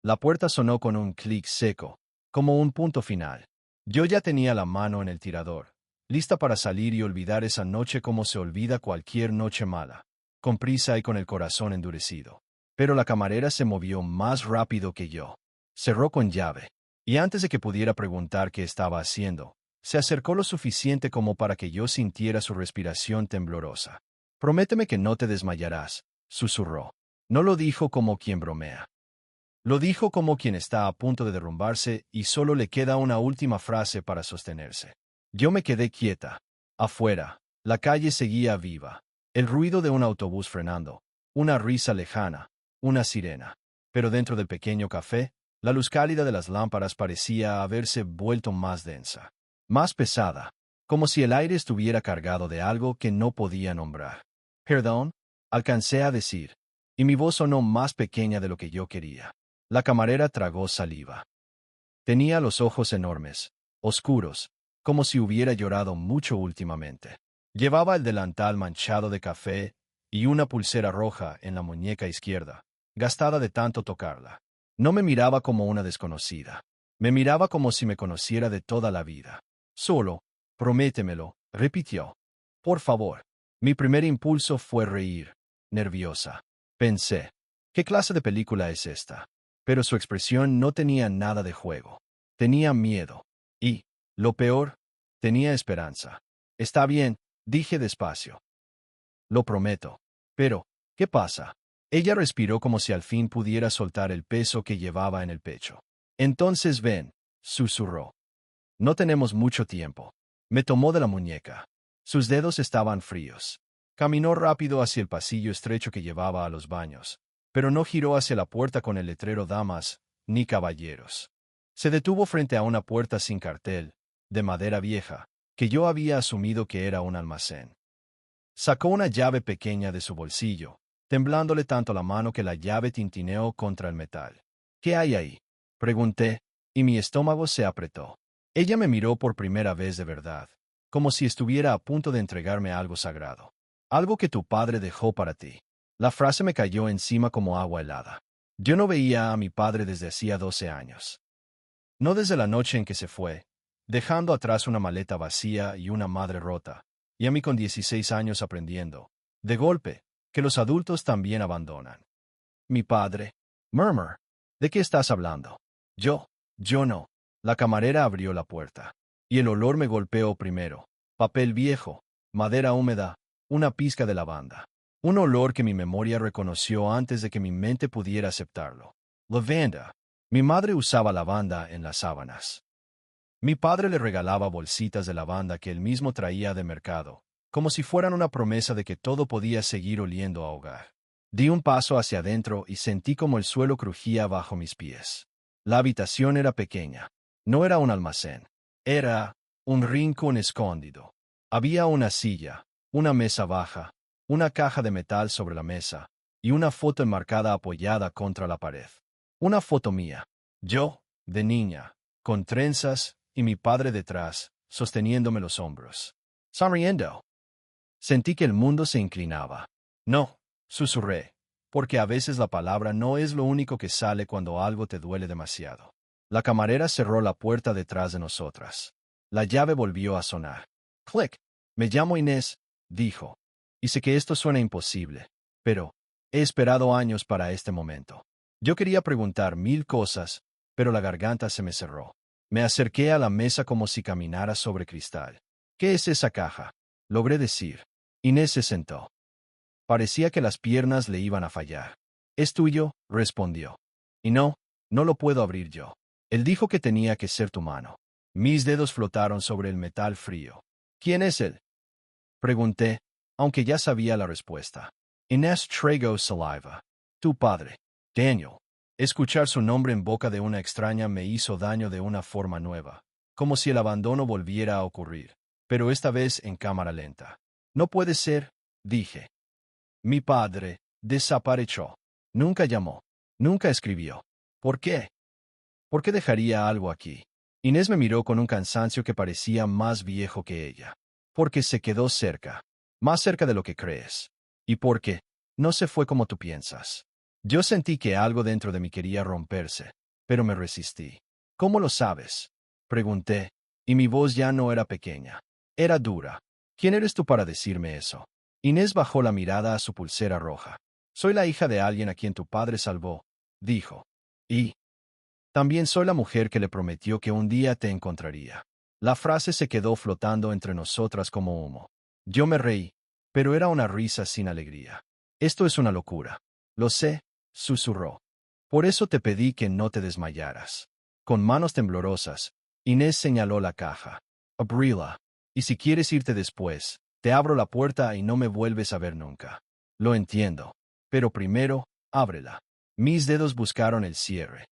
La puerta sonó con un clic seco, como un punto final. Yo ya tenía la mano en el tirador, lista para salir y olvidar esa noche como se olvida cualquier noche mala, con prisa y con el corazón endurecido. Pero la camarera se movió más rápido que yo. Cerró con llave, y antes de que pudiera preguntar qué estaba haciendo, se acercó lo suficiente como para que yo sintiera su respiración temblorosa. «Prométeme que no te desmayarás», susurró. No lo dijo como quien bromea. Lo dijo como quien está a punto de derrumbarse y solo le queda una última frase para sostenerse. Yo me quedé quieta. Afuera, la calle seguía viva. El ruido de un autobús frenando, una risa lejana, una sirena. Pero dentro del pequeño café, la luz cálida de las lámparas parecía haberse vuelto más densa, más pesada, como si el aire estuviera cargado de algo que no podía nombrar. «Perdón», alcancé a decir, y mi voz sonó más pequeña de lo que yo quería. La camarera tragó saliva. Tenía los ojos enormes, oscuros, como si hubiera llorado mucho últimamente. Llevaba el delantal manchado de café y una pulsera roja en la muñeca izquierda, gastada de tanto tocarla. No me miraba como una desconocida. Me miraba como si me conociera de toda la vida. «Solo, prométemelo», repitió. «Por favor». Mi primer impulso fue reír, nerviosa. Pensé, ¿qué clase de película es esta? Pero su expresión no tenía nada de juego. Tenía miedo. Y, lo peor, tenía esperanza. «Está bien», dije despacio. «Lo prometo». «Pero, ¿qué pasa?» Ella respiró como si al fin pudiera soltar el peso que llevaba en el pecho. «Entonces ven», susurró. «No tenemos mucho tiempo». Me tomó de la muñeca. Sus dedos estaban fríos. Caminó rápido hacia el pasillo estrecho que llevaba a los baños, pero no giró hacia la puerta con el letrero «Damas» ni «Caballeros». Se detuvo frente a una puerta sin cartel, de madera vieja, que yo había asumido que era un almacén. Sacó una llave pequeña de su bolsillo, temblándole tanto la mano que la llave tintineó contra el metal. «¿Qué hay ahí?», pregunté, y mi estómago se apretó. Ella me miró por primera vez de verdad, como si estuviera a punto de entregarme algo sagrado. «Algo que tu padre dejó para ti». La frase me cayó encima como agua helada. Yo no veía a mi padre desde hacía 12 años. No desde la noche en que se fue, dejando atrás una maleta vacía y una madre rota, y a mí con 16 años aprendiendo, de golpe, que los adultos también abandonan. «Mi padre». «Murmur». «¿De qué estás hablando?» Yo no». La camarera abrió la puerta, y el olor me golpeó primero. Papel viejo, madera húmeda, una pizca de lavanda. Un olor que mi memoria reconoció antes de que mi mente pudiera aceptarlo. Lavanda. Mi madre usaba lavanda en las sábanas. Mi padre le regalaba bolsitas de lavanda que él mismo traía de mercado, como si fueran una promesa de que todo podía seguir oliendo a hogar. Di un paso hacia adentro y sentí como el suelo crujía bajo mis pies. La habitación era pequeña. No era un almacén. Era un rincón escondido. Había una silla, una mesa baja, una caja de metal sobre la mesa, y una foto enmarcada apoyada contra la pared. Una foto mía. Yo, de niña, con trenzas, y mi padre detrás, sosteniéndome los hombros. Sonriendo. Sentí que el mundo se inclinaba. «No», susurré, porque a veces la palabra no es lo único que sale cuando algo te duele demasiado. La camarera cerró la puerta detrás de nosotras. La llave volvió a sonar. «Clic. Me llamo Inés», dijo. «Y sé que esto suena imposible, pero he esperado años para este momento». Yo quería preguntar 1000 cosas, pero la garganta se me cerró. Me acerqué a la mesa como si caminara sobre cristal. «¿Qué es esa caja?», logré decir. Inés se sentó. Parecía que las piernas le iban a fallar. «¿Es tuyo?», respondió. «Y no lo puedo abrir yo». Él dijo que tenía que ser tu mano. Mis dedos flotaron sobre el metal frío. «¿Quién es él?», pregunté, aunque ya sabía la respuesta. Inés tragó saliva. «Tu padre, Daniel». Escuchar su nombre en boca de una extraña me hizo daño de una forma nueva, como si el abandono volviera a ocurrir, pero esta vez en cámara lenta. «No puede ser», dije. «Mi padre desapareció. Nunca llamó. Nunca escribió. ¿Por qué? ¿Por qué dejaría algo aquí?» Inés me miró con un cansancio que parecía más viejo que ella. «Porque se quedó cerca. Más cerca de lo que crees. Y porque no se fue como tú piensas». Yo sentí que algo dentro de mí quería romperse, pero me resistí. ¿Cómo lo sabes? Pregunté, y mi voz ya no era pequeña. Era dura. ¿Quién eres tú para decirme eso? Inés bajó la mirada a su pulsera roja. Soy la hija de alguien a quien tu padre salvó, dijo. Y también soy la mujer que le prometió que un día te encontraría. La frase se quedó flotando entre nosotras como humo. Yo me reí, pero era una risa sin alegría. Esto es una locura. Lo sé, susurró. Por eso te pedí que no te desmayaras. Con manos temblorosas, Inés señaló la caja. Abríla. Y si quieres irte después, te abro la puerta y no me vuelves a ver nunca. Lo entiendo. Pero primero, ábrela. Mis dedos buscaron el cierre.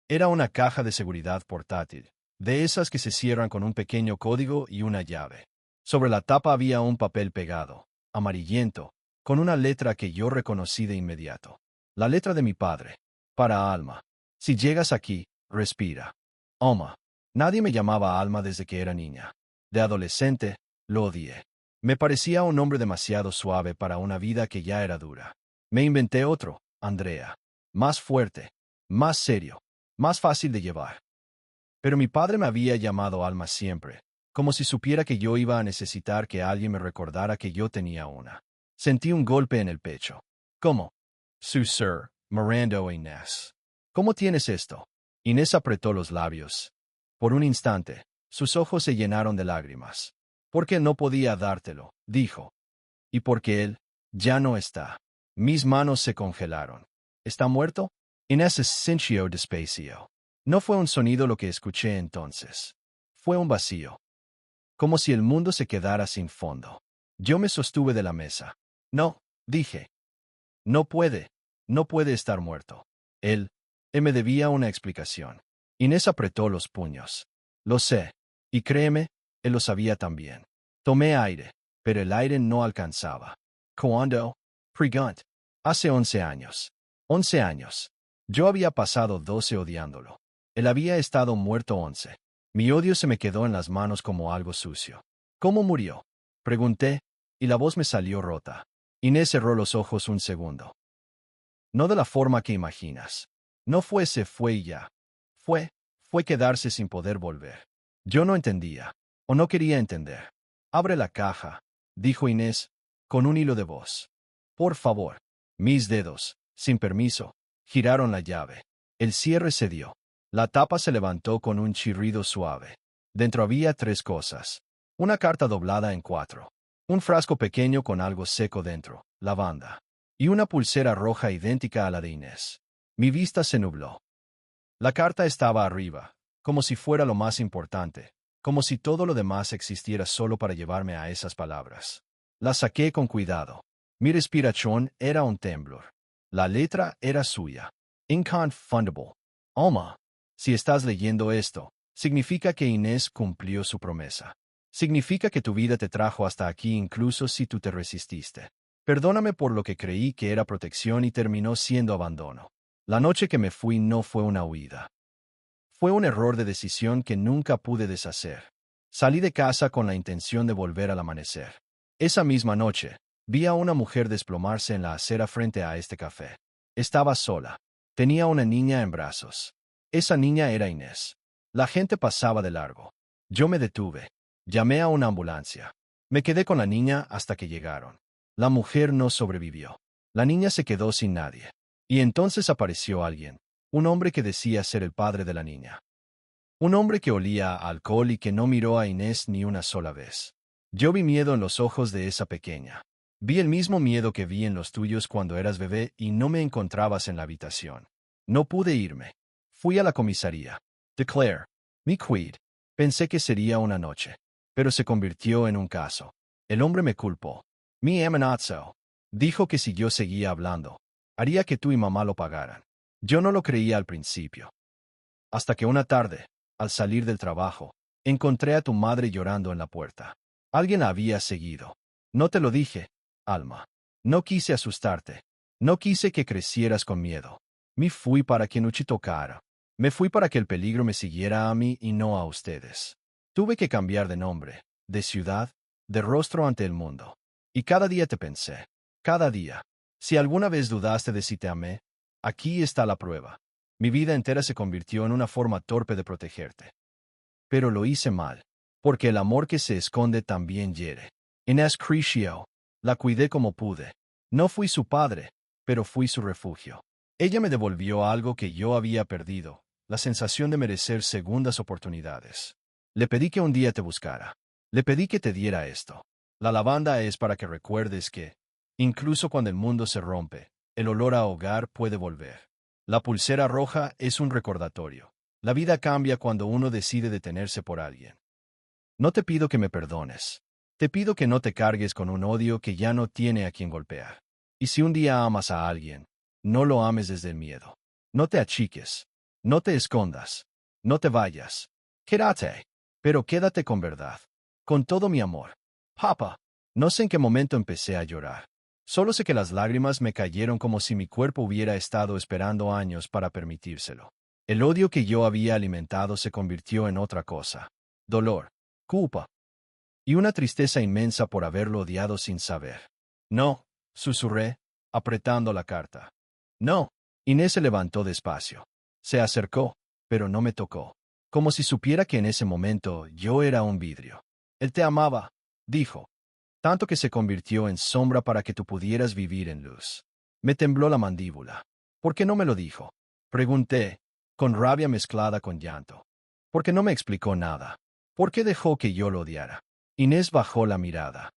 Era una caja de seguridad portátil, de esas que se cierran con un pequeño código y una llave. Sobre la tapa había un papel pegado, amarillento, con una letra que yo reconocí de inmediato. La letra de mi padre. Para Alma. Si llegas aquí, respira. Alma. Nadie me llamaba Alma desde que era niña. De adolescente, lo odié. Me parecía un nombre demasiado suave para una vida que ya era dura. Me inventé otro, Andrea. Más fuerte, más serio, más fácil de llevar. Pero mi padre me había llamado Alma siempre, como si supiera que yo iba a necesitar que alguien me recordara que yo tenía una. Sentí un golpe en el pecho. ¿Cómo? Sir, Mirando e Inés. ¿Cómo tienes esto? Inés apretó los labios. Por un instante, sus ojos se llenaron de lágrimas. Porque no podía dártelo, dijo. Y porque él ya no está. Mis manos se congelaron. ¿Está muerto? Inés sintió despacio. No fue un sonido lo que escuché entonces. Fue un vacío. Como si el mundo se quedara sin fondo. Yo me sostuve de la mesa. No, dije. No puede. No puede estar muerto. Él me debía una explicación. Inés apretó los puños. Lo sé. Y créeme, él lo sabía también. Tomé aire, pero el aire no alcanzaba. ¿Cuándo? Pregunt. Hace 11 años. 11 años. Yo había pasado 12 odiándolo. Él había estado muerto 11. Mi odio se me quedó en las manos como algo sucio. ¿Cómo murió? Pregunté, y la voz me salió rota. Inés cerró los ojos un segundo. No de la forma que imaginas. No se fue y ya. Fue quedarse sin poder volver. Yo no entendía, o no quería entender. Abre la caja, dijo Inés, con un hilo de voz. Por favor. Mis dedos, sin permiso, giraron la llave. El cierre cedió. La tapa se levantó con un chirrido suave. Dentro había 3 cosas. Una carta doblada en 4. Un frasco pequeño con algo seco dentro, lavanda. Y una pulsera roja idéntica a la de Inés. Mi vista se nubló. La carta estaba arriba, como si fuera lo más importante, como si todo lo demás existiera solo para llevarme a esas palabras. La saqué con cuidado. Mi respiración era un temblor. La letra era suya. Inconfundable. Alma. Si estás leyendo esto, significa que Inés cumplió su promesa. Significa que tu vida te trajo hasta aquí incluso si tú te resististe. Perdóname por lo que creí que era protección y terminó siendo abandono. La noche que me fui no fue una huida. Fue un error de decisión que nunca pude deshacer. Salí de casa con la intención de volver al amanecer. Esa misma noche, vi a una mujer desplomarse en la acera frente a este café. Estaba sola. Tenía una niña en brazos. Esa niña era Inés. La gente pasaba de largo. Yo me detuve. Llamé a una ambulancia. Me quedé con la niña hasta que llegaron. La mujer no sobrevivió. La niña se quedó sin nadie. Y entonces apareció alguien, un hombre que decía ser el padre de la niña. Un hombre que olía a alcohol y que no miró a Inés ni una sola vez. Yo vi miedo en los ojos de esa pequeña. Vi el mismo miedo que vi en los tuyos cuando eras bebé y no me encontrabas en la habitación. No pude irme. Fui a la comisaría. Declare. Mi quid. Pensé que sería una noche. Pero se convirtió en un caso. El hombre me culpó. Mi amenazó. Dijo que si yo seguía hablando, haría que tú y mamá lo pagaran. Yo no lo creía al principio. Hasta que una tarde, al salir del trabajo, encontré a tu madre llorando en la puerta. Alguien la había seguido. No te lo dije, Alma. No quise asustarte. No quise que crecieras con miedo. Me fui para que Nuchi tocara. Me fui para que el peligro me siguiera a mí y no a ustedes. Tuve que cambiar de nombre, de ciudad, de rostro ante el mundo. Y cada día te pensé. Cada día. Si alguna vez dudaste de si te amé, Aquí está la prueba. Mi vida entera se convirtió en una forma torpe de protegerte. Pero lo hice mal, porque el amor que se esconde también hiere. Inés creció. La cuidé como pude. No fui su padre, pero fui su refugio. Ella me devolvió algo que yo había perdido, la sensación de merecer segundas oportunidades. Le pedí que un día te buscara. Le pedí que te diera esto. La lavanda es para que recuerdes que, incluso cuando el mundo se rompe, el olor a hogar puede volver. La pulsera roja es un recordatorio. La vida cambia cuando uno decide detenerse por alguien. No te pido que me perdones. Te pido que no te cargues con un odio que ya no tiene a quien golpear. Y si un día amas a alguien, no lo ames desde el miedo. No te achiques. No te escondas. No te vayas. Quédate. Pero quédate con verdad. Con todo mi amor. Papá. No sé en qué momento empecé a llorar. Solo sé que las lágrimas me cayeron como si mi cuerpo hubiera estado esperando años para permitírselo. El odio que yo había alimentado se convirtió en otra cosa. Dolor. Culpa. Y una tristeza inmensa por haberlo odiado sin saber. No, susurré, apretando la carta. No. Inés se levantó despacio. Se acercó, pero no me tocó. Como si supiera que en ese momento yo era un vidrio. Él te amaba, dijo. Tanto que se convirtió en sombra para que tú pudieras vivir en luz. Me tembló la mandíbula. ¿Por qué no me lo dijo? Pregunté, con rabia mezclada con llanto. ¿Por qué no me explicó nada? ¿Por qué dejó que yo lo odiara? Inés bajó la mirada.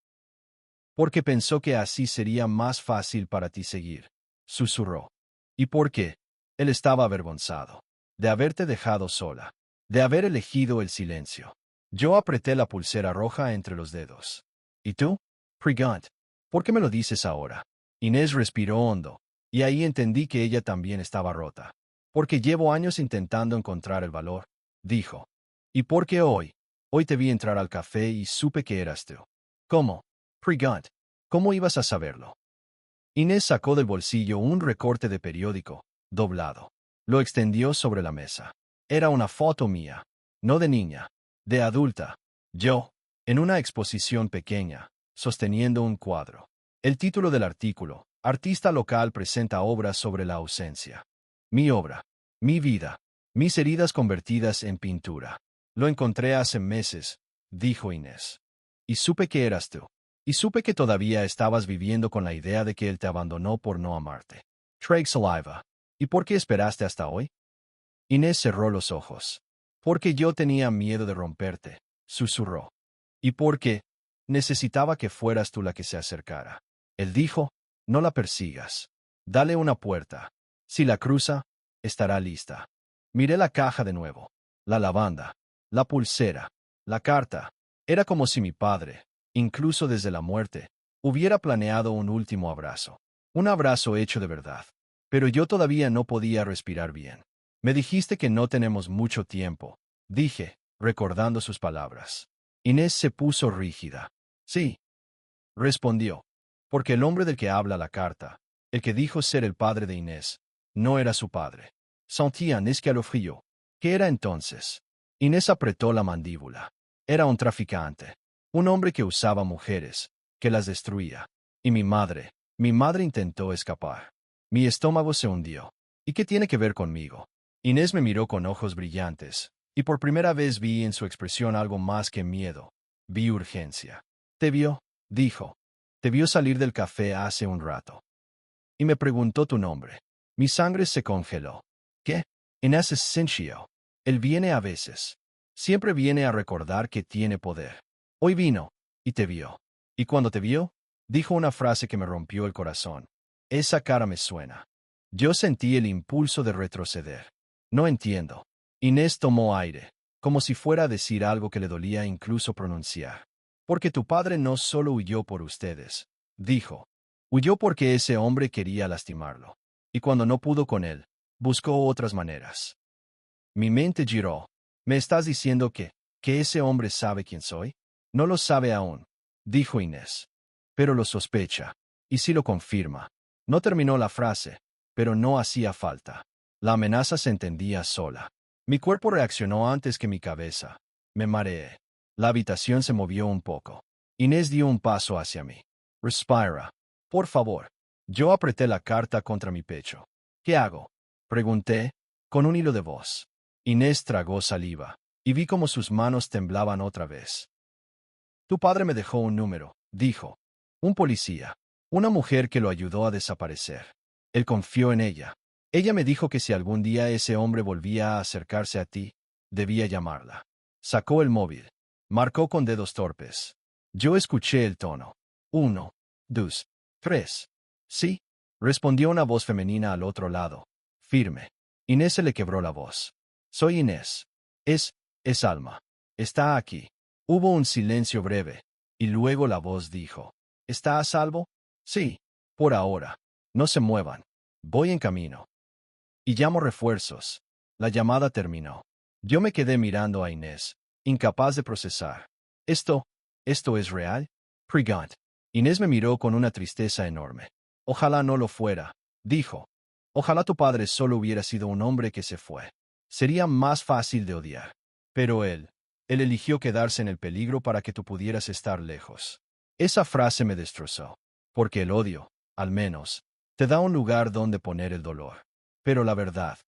Porque pensó que así sería más fácil para ti seguir, susurró. ¿Y por qué? Él estaba avergonzado. De haberte dejado sola. De haber elegido el silencio. Yo apreté la pulsera roja entre los dedos. ¿Y tú? Prigant. ¿Por qué me lo dices ahora? Inés respiró hondo, y ahí entendí que ella también estaba rota. Porque llevo años intentando encontrar el valor, dijo. ¿Y por qué hoy? Hoy te vi entrar al café y supe que eras tú. ¿Cómo? Prigant. ¿Cómo ibas a saberlo? Inés sacó del bolsillo un recorte de periódico, doblado. Lo extendió sobre la mesa. Era una foto mía. No de niña. De adulta. Yo, en una exposición pequeña, sosteniendo un cuadro. El título del artículo: Artista local presenta obras sobre la ausencia. Mi obra. Mi vida. Mis heridas convertidas en pintura. Lo encontré hace meses, dijo Inés. Y supe que eras tú. Y supe que todavía estabas viviendo con la idea de que él te abandonó por no amarte. Trade saliva. ¿Y por qué esperaste hasta hoy? Inés cerró los ojos. Porque yo tenía miedo de romperte, susurró. Y porque necesitaba que fueras tú la que se acercara. Él dijo, no la persigas. Dale una puerta. Si la cruza, estará lista. Miré la caja de nuevo. La lavanda. La pulsera. La carta. Era como si mi padre, incluso desde la muerte, hubiera planeado un último abrazo. Un abrazo hecho de verdad. Pero yo todavía no podía respirar bien. Me dijiste que no tenemos mucho tiempo, dije, recordando sus palabras. Inés se puso rígida. Sí, respondió. Porque el hombre del que habla la carta, el que dijo ser el padre de Inés, no era su padre. Sentía un escalofrío. ¿Qué era entonces? Inés apretó la mandíbula. Era un traficante. Un hombre que usaba mujeres, que las destruía. Y mi madre intentó escapar. Mi estómago se hundió. ¿Y qué tiene que ver conmigo? Inés me miró con ojos brillantes, y por primera vez vi en su expresión algo más que miedo. Vi urgencia. ¿Te vio? Dijo. Te vio salir del café hace un rato. Y me preguntó tu nombre. Mi sangre se congeló. ¿Qué? Inés Asensio. Él viene a veces. Siempre viene a recordar que tiene poder. Hoy vino, y te vio. Y cuando te vio, dijo una frase que me rompió el corazón. Esa cara me suena. Yo sentí el impulso de retroceder. No entiendo. Inés tomó aire, como si fuera a decir algo que le dolía incluso pronunciar. Porque tu padre no solo huyó por ustedes, dijo. Huyó porque ese hombre quería lastimarlo. Y cuando no pudo con él, buscó otras maneras. Mi mente giró. ¿Me estás diciendo que ese hombre sabe quién soy? No lo sabe aún, dijo Inés. Pero lo sospecha. Y sí lo confirma. No terminó la frase, pero no hacía falta. La amenaza se entendía sola. Mi cuerpo reaccionó antes que mi cabeza. Me mareé. La habitación se movió un poco. Inés dio un paso hacia mí. Respira. Por favor. Yo apreté la carta contra mi pecho. ¿Qué hago? Pregunté, con un hilo de voz. Inés tragó saliva, y vi cómo sus manos temblaban otra vez. Tu padre me dejó un número, dijo. Un policía. Una mujer que lo ayudó a desaparecer. Él confió en ella. Ella me dijo que si algún día ese hombre volvía a acercarse a ti, debía llamarla. Sacó el móvil. Marcó con dedos torpes. Yo escuché el tono. 1, 2, 3. Sí, respondió una voz femenina al otro lado. Firme. Inés se le quebró la voz. Soy Inés. Es Alma. Está aquí. Hubo un silencio breve, y luego la voz dijo. ¿Está a salvo? Sí, por ahora. No se muevan. Voy en camino. Y llamo refuerzos. La llamada terminó. Yo me quedé mirando a Inés, incapaz de procesar. ¿Esto es real? Prigant. Inés me miró con una tristeza enorme. Ojalá no lo fuera, dijo. Ojalá tu padre solo hubiera sido un hombre que se fue. Sería más fácil de odiar. Pero él eligió quedarse en el peligro para que tú pudieras estar lejos. Esa frase me destrozó. Porque el odio, al menos, te da un lugar donde poner el dolor. Pero la verdad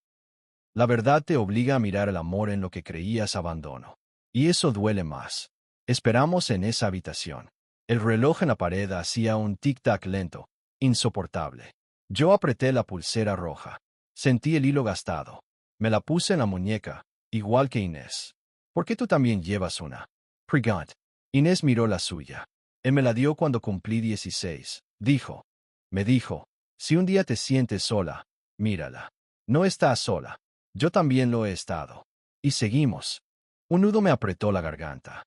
te obliga a mirar el amor en lo que creías abandono. Y eso duele más. Esperamos en esa habitación. El reloj en la pared hacía un tic-tac lento, insoportable. Yo apreté la pulsera roja. Sentí el hilo gastado. Me la puse en la muñeca, igual que Inés. ¿Por qué tú también llevas una? Prigant. Inés miró la suya. Él me la dio cuando cumplí 16. Dijo. Me dijo, si un día te sientes sola, mírala. No estás sola. Yo también lo he estado. Y seguimos. Un nudo me apretó la garganta.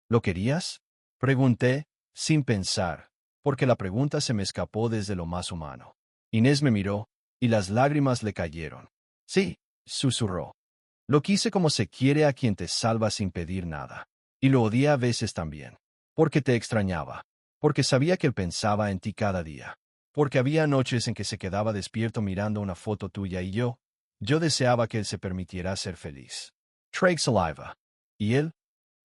¿Lo querías? Pregunté, sin pensar, porque la pregunta se me escapó desde lo más humano. Inés me miró, y las lágrimas le cayeron. Sí, susurró. Lo quise como se quiere a quien te salva sin pedir nada. Y lo odié a veces también. Porque te extrañaba. Porque sabía que él pensaba en ti cada día. Porque había noches en que se quedaba despierto mirando una foto tuya y yo deseaba que él se permitiera ser feliz. Trade saliva. ¿Y él?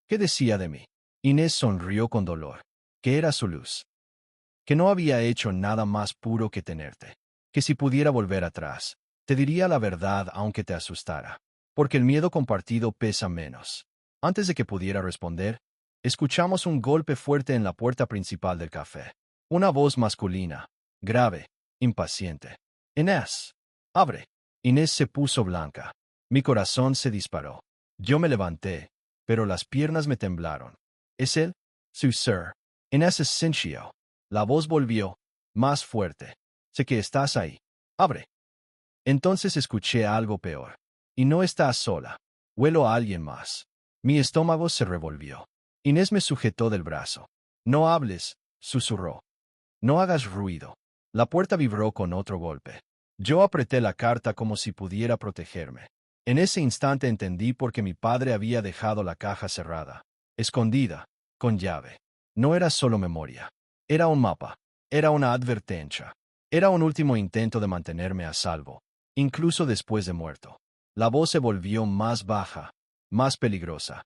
¿Qué decía de mí? Inés sonrió con dolor. Que era su luz. Que no había hecho nada más puro que tenerte. Que si pudiera volver atrás, te diría la verdad aunque te asustara. Porque el miedo compartido pesa menos. Antes de que pudiera responder, escuchamos un golpe fuerte en la puerta principal del café. Una voz masculina, grave, impaciente. Inés, abre. Inés se puso blanca. Mi corazón se disparó. Yo me levanté, pero las piernas me temblaron. ¿Es él? Sí, sir. Inés es Cinchio. La voz volvió, más fuerte. Sé que estás ahí. Abre. Entonces escuché algo peor. Y no estás sola. Huelo a alguien más. Mi estómago se revolvió. Inés me sujetó del brazo. No hables, susurró. No hagas ruido. La puerta vibró con otro golpe. Yo apreté la carta como si pudiera protegerme. En ese instante entendí por qué mi padre había dejado la caja cerrada, escondida, con llave. No era solo memoria. Era un mapa. Era una advertencia. Era un último intento de mantenerme a salvo, incluso después de muerto. La voz se volvió más baja, más peligrosa.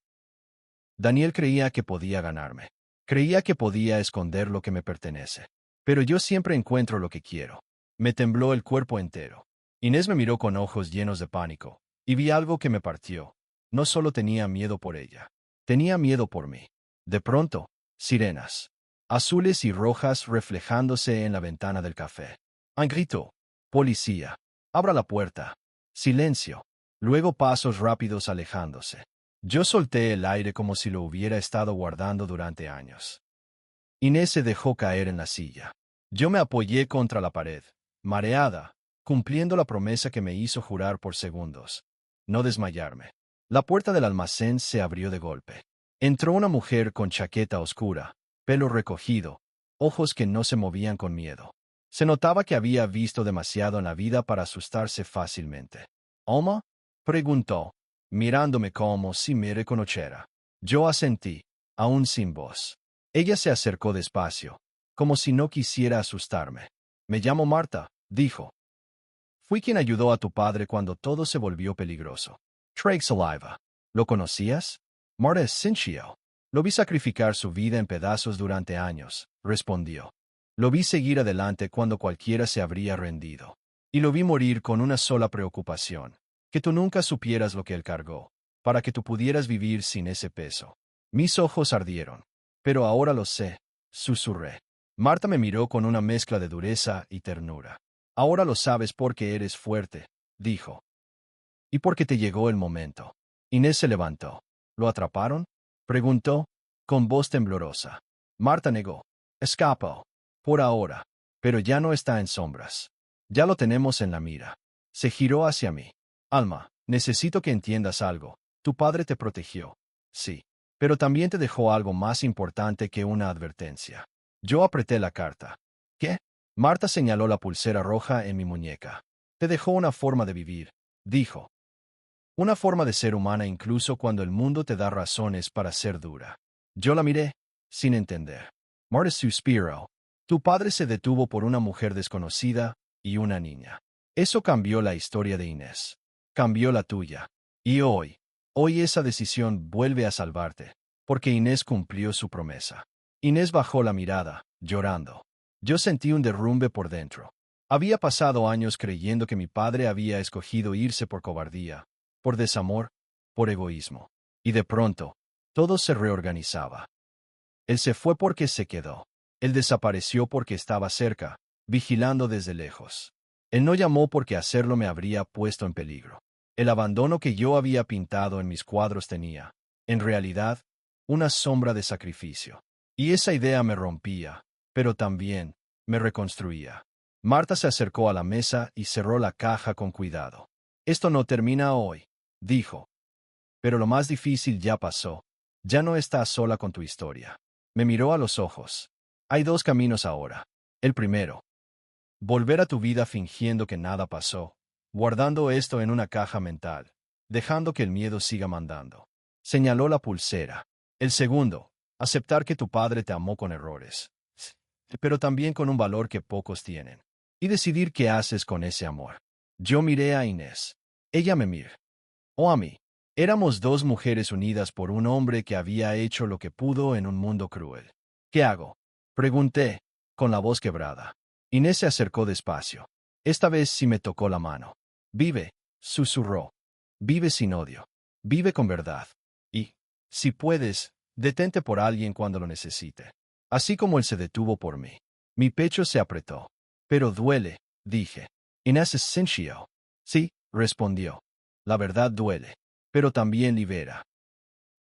Daniel creía que podía ganarme. Creía que podía esconder lo que me pertenece. Pero yo siempre encuentro lo que quiero. Me tembló el cuerpo entero. Inés me miró con ojos llenos de pánico, y vi algo que me partió. No solo tenía miedo por ella, tenía miedo por mí. De pronto, sirenas, azules y rojas reflejándose en la ventana del café. Gritó. Policía. Abra la puerta. Silencio. Luego pasos rápidos alejándose. Yo solté el aire como si lo hubiera estado guardando durante años. Inés se dejó caer en la silla. Yo me apoyé contra la pared, mareada, cumpliendo la promesa que me hizo jurar por segundos. No desmayarme. La puerta del almacén se abrió de golpe. Entró una mujer con chaqueta oscura, pelo recogido, ojos que no se movían con miedo. Se notaba que había visto demasiado en la vida para asustarse fácilmente. ¿Alma? Preguntó, mirándome como si me reconociera. Yo asentí, aún sin voz. Ella se acercó despacio, como si no quisiera asustarme. Me llamo Marta, dijo. Fui quien ayudó a tu padre cuando todo se volvió peligroso. Trade saliva. ¿Lo conocías? Marta es Cinchio. Lo vi sacrificar su vida en pedazos durante años, respondió. Lo vi seguir adelante cuando cualquiera se habría rendido. y lo vi morir con una sola preocupación, que tú nunca supieras lo que él cargó, para que tú pudieras vivir sin ese peso. Mis ojos ardieron. Pero ahora lo sé, susurré. Marta me miró con una mezcla de dureza y ternura. Ahora lo sabes porque eres fuerte, dijo. Y porque te llegó el momento. Inés se levantó. ¿Lo atraparon? Preguntó, con voz temblorosa. Marta negó. Escapó. Por ahora. Pero ya no está en sombras. Ya lo tenemos en la mira. Se giró hacia mí. Alma, necesito que entiendas algo. Tu padre te protegió. Sí. Pero también te dejó algo más importante que una advertencia. Yo apreté la carta. ¿Qué? Marta señaló la pulsera roja en mi muñeca. Te dejó una forma de vivir, dijo. Una forma de ser humana incluso cuando el mundo te da razones para ser dura. Yo la miré, sin entender. Marta suspiró. Tu padre se detuvo por una mujer desconocida y una niña. Eso cambió la historia de Inés. Cambió la tuya. Y hoy esa decisión vuelve a salvarte, porque Inés cumplió su promesa. Inés bajó la mirada, llorando. Yo sentí un derrumbe por dentro. Había pasado años creyendo que mi padre había escogido irse por cobardía, por desamor, por egoísmo. Y de pronto, todo se reorganizaba. Él se fue porque se quedó. Él desapareció porque estaba cerca, vigilando desde lejos. Él no llamó porque hacerlo me habría puesto en peligro. El abandono que yo había pintado en mis cuadros tenía, en realidad, una sombra de sacrificio. Y esa idea me rompía, pero también me reconstruía. Marta se acercó a la mesa y cerró la caja con cuidado. Esto no termina hoy, dijo. Pero lo más difícil ya pasó. Ya no estás sola con tu historia. Me miró a los ojos. Hay dos caminos ahora. El primero, volver a tu vida fingiendo que nada pasó, guardando esto en una caja mental, dejando que el miedo siga mandando. Señaló la pulsera. El segundo, aceptar que tu padre te amó con errores, pero también con un valor que pocos tienen, y decidir qué haces con ese amor. Yo miré a Inés. Ella me miró. O a mí. Éramos dos mujeres unidas por un hombre que había hecho lo que pudo en un mundo cruel. ¿Qué hago? Pregunté, con la voz quebrada. Inés se acercó despacio. Esta vez sí me tocó la mano. Vive, susurró. Vive sin odio. Vive con verdad. Y, si puedes, detente por alguien cuando lo necesite. Así como él se detuvo por mí. Mi pecho se apretó. Pero duele, dije. Inés es sincero. Sí, respondió. La verdad duele, pero también libera.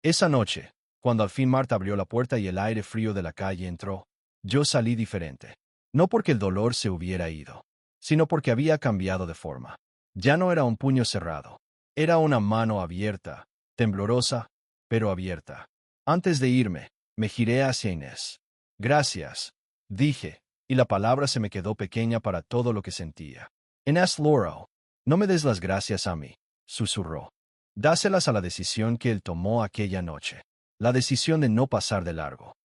Esa noche, cuando al fin Marta abrió la puerta y el aire frío de la calle entró, yo salí diferente. No porque el dolor se hubiera ido, sino porque había cambiado de forma. Ya no era un puño cerrado. Era una mano abierta, temblorosa, pero abierta. Antes de irme, me giré hacia Inés. Gracias, dije, y la palabra se me quedó pequeña para todo lo que sentía. Inés Laurel, no me des las gracias a mí, susurró. Dáselas a la decisión que él tomó aquella noche. La decisión de no pasar de largo.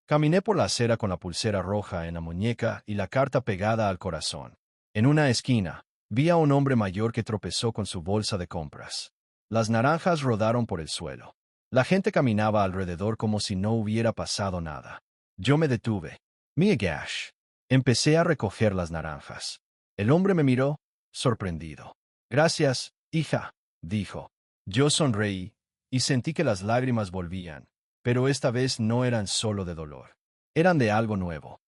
Caminé por la acera con la pulsera roja en la muñeca y la carta pegada al corazón. En una esquina, vi a un hombre mayor que tropezó con su bolsa de compras. Las naranjas rodaron por el suelo. La gente caminaba alrededor como si no hubiera pasado nada. Yo me detuve. Mia Gash. Empecé a recoger las naranjas. El hombre me miró, sorprendido. Gracias, hija, dijo. Yo sonreí, y sentí que las lágrimas volvían, pero esta vez no eran solo de dolor. Eran de algo nuevo.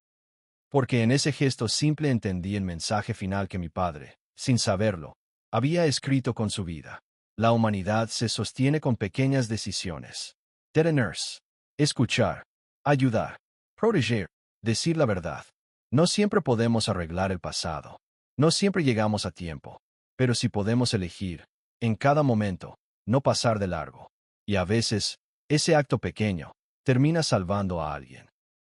Porque en ese gesto simple entendí el mensaje final que mi padre, sin saberlo, había escrito con su vida. La humanidad se sostiene con pequeñas decisiones. Detenerse. Escuchar. Ayudar. Proteger. Decir la verdad. No siempre podemos arreglar el pasado. No siempre llegamos a tiempo. Pero si podemos elegir, en cada momento, no pasar de largo. Y a veces, ese acto pequeño termina salvando a alguien.